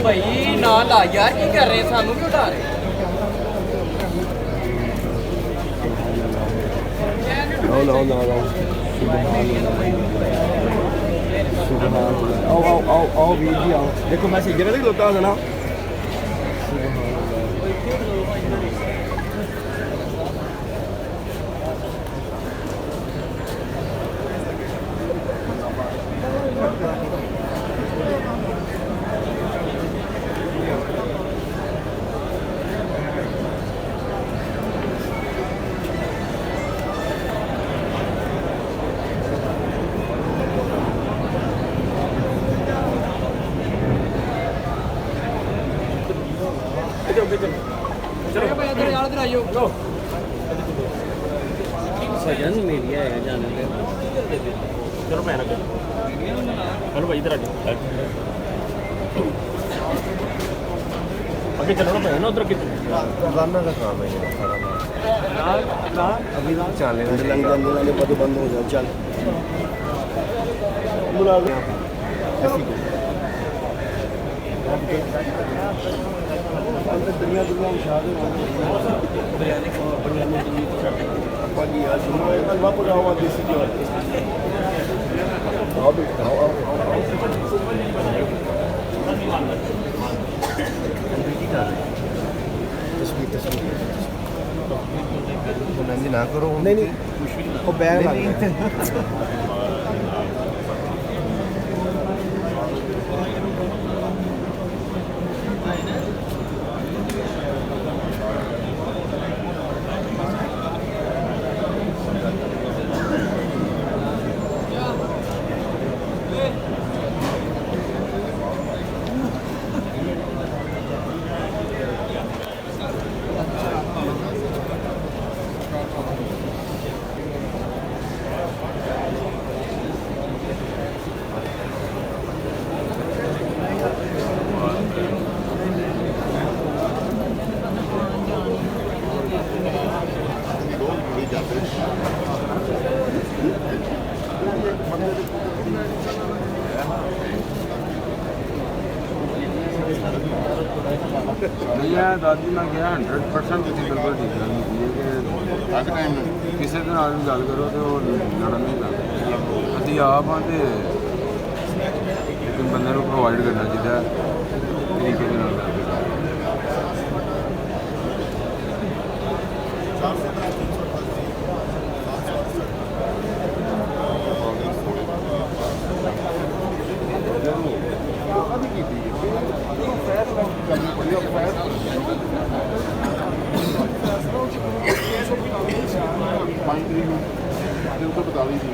भाई ना ला यार की कर रहे हैं सानू क्यों उठा रहे No. आओ वीर जी आओ देखो मैं सीधे नहीं खलोता हूँ ना सजन मिल गया है जाने के चलो मैं ना चलो भाई इधर आ जाओ आगे चलो ना भाई ना उधर कितने रोजाना का काम है ये सारा अभी चल लंगे बंद हो जाओ चल बुला लो दुनिया उठा दो बिरयानी पानी आज कल वापस आओ देसी की आओ तस्वीर ना करो नहीं वो बैग भैया दादी मैं गया 100% ਤੁਸੀਂ ਬਿਲਕੁਲ ਠੀਕ ਹੈ ਕਿ ਕਿਸੇ ਦੇ ਨਾਲ ਵੀ ਗੱਲ ਕਰੋ ਤੇ ਉਹ ਲੜਨ ਨਹੀਂ ਲੱਗਦਾ ਅਸੀਂ ਆਪ ਹਾਂ ਤੇ ਇੱਕ ਬੰਦੇ ਨੂੰ ਪ੍ਰੋਵਾਈਡ ਕਰਨਾ ਚਾਹੀਦਾ ਤਰੀਕੇ ਦੇ ਨਾਲ दिल तो बता दी थी